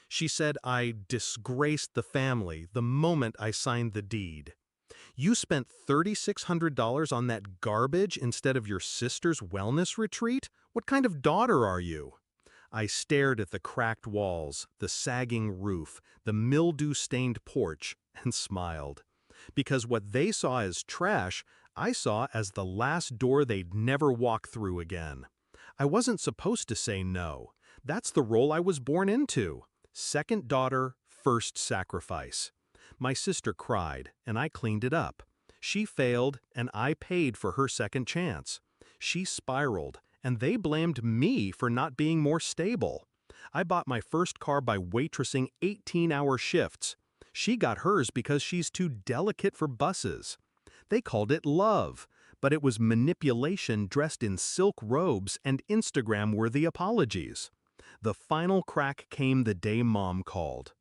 She said I disgraced the family the moment I signed the deed. You spent $3,600 on that garbage instead of your sister's wellness retreat? What kind of daughter are you? I stared at the cracked walls, the sagging roof, the mildew-stained porch, and smiled. Because what they saw as trash, I saw as the last door they'd never walk through again. I wasn't supposed to say no. That's the role I was born into. Second daughter, first sacrifice. My sister cried, and I cleaned it up. She failed, and I paid for her second chance. She spiraled, and they blamed me for not being more stable. I bought my first car by waitressing 18-hour shifts. She got hers because she's too delicate for buses. They called it love, but it was manipulation dressed in silk robes and Instagram-worthy apologies. The final crack came the day Mom called.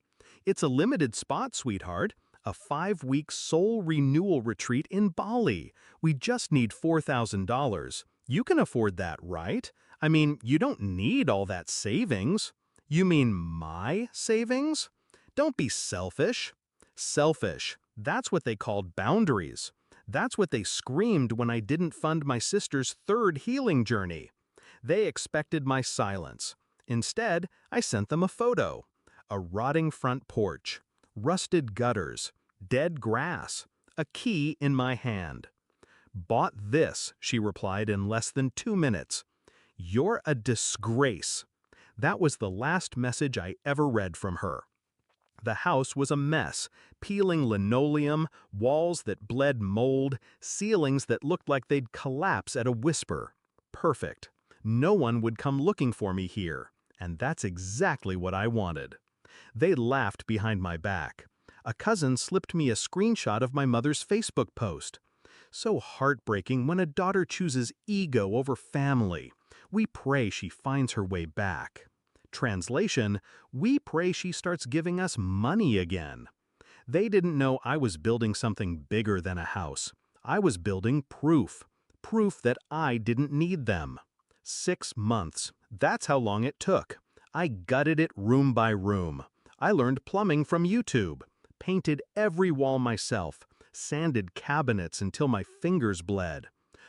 "It's a limited spot, sweetheart. A 5-week soul renewal retreat in Bali. We just need $4,000. You can afford that, right? I mean, you don't need all that savings." "You mean my savings?" "Don't be selfish." Selfish. That's what they called boundaries. That's what they screamed when I didn't fund my sister's third healing journey. They expected my silence. Instead, I sent them a photo. A rotting front porch, rusted gutters, dead grass, a key in my hand. "Bought this," she replied in less than 2 minutes. "You're a disgrace." That was the last message I ever read from her. The house was a mess, peeling linoleum, walls that bled mold, ceilings that looked like they'd collapse at a whisper. Perfect. No one would come looking for me here, and that's exactly what I wanted. They laughed behind my back. A cousin slipped me a screenshot of my mother's Facebook post. So heartbreaking when a daughter chooses ego over family. We pray she finds her way back. Translation, we pray she starts giving us money again. They didn't know I was building something bigger than a house. I was building proof. Proof that I didn't need them. 6 months. That's how long it took. I gutted it room by room. I learned plumbing from YouTube. Painted every wall myself. Sanded cabinets until my fingers bled.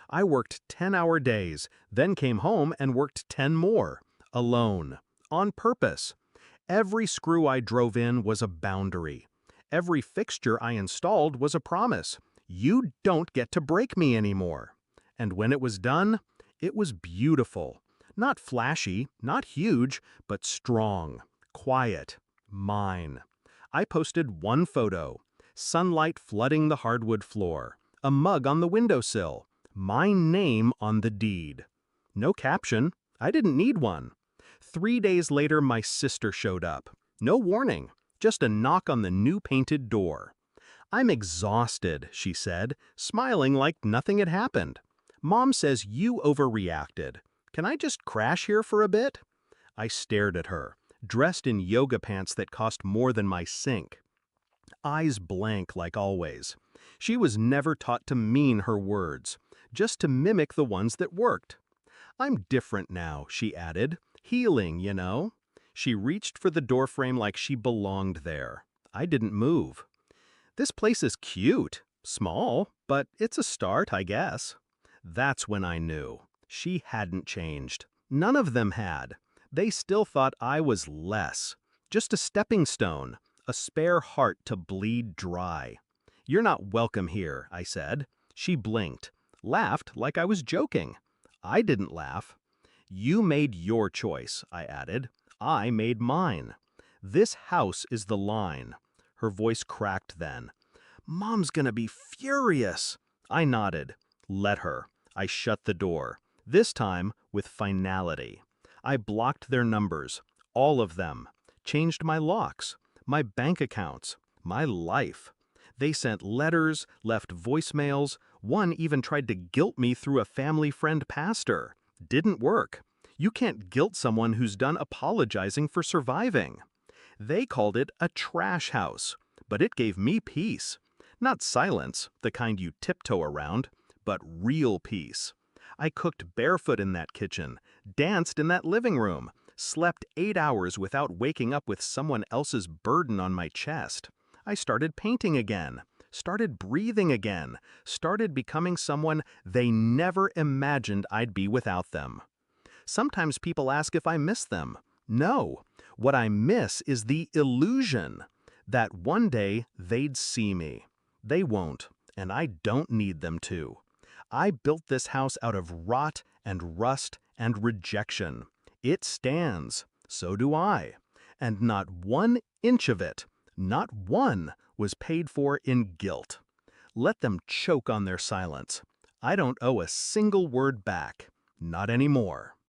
I worked 10-hour days, then came home and worked 10 more. Alone. On purpose. Every screw I drove in was a boundary. Every fixture I installed was a promise. You don't get to break me anymore. And when it was done, it was beautiful. Not flashy, not huge, but strong, quiet, mine. I posted one photo. Sunlight flooding the hardwood floor. A mug on the windowsill. My name on the deed. No caption. I didn't need one. 3 days later, my sister showed up. No warning, just a knock on the new painted door. "I'm exhausted," she said, smiling like nothing had happened. "Mom says you overreacted. Can I just crash here for a bit?" I stared at her, dressed in yoga pants that cost more than my sink. Eyes blank like always. She was never taught to mean her words, just to mimic the ones that worked. "I'm different now," she added. "Healing, you know." She reached for the doorframe like she belonged there. I didn't move. "This place is cute. Small, but it's a start, I guess." That's when I knew. She hadn't changed. None of them had. They still thought I was less. Just a stepping stone, a spare heart to bleed dry. "You're not welcome here," I said. She blinked, laughed like I was joking. I didn't laugh. "You made your choice," I added. "I made mine. This house is the line." Her voice cracked then. "Mom's gonna be furious." I nodded. Let her. I shut the door. This time with finality. I blocked their numbers, all of them. Changed my locks, my bank accounts, my life. They sent letters, left voicemails. One even tried to guilt me through a family friend pastor. Didn't work. You can't guilt someone who's done apologizing for surviving. They called it a trash house, but it gave me peace. Not silence, the kind you tiptoe around, but real peace. I cooked barefoot in that kitchen, danced in that living room, slept 8 hours without waking up with someone else's burden on my chest. I started painting again, started breathing again, started becoming someone they never imagined I'd be without them. Sometimes people ask if I miss them. No, what I miss is the illusion that one day they'd see me. They won't, and I don't need them to. I built this house out of rot and rust and rejection. It stands. So do I. And not 1 inch of it, not one, was paid for in guilt. Let them choke on their silence. I don't owe a single word back. Not anymore.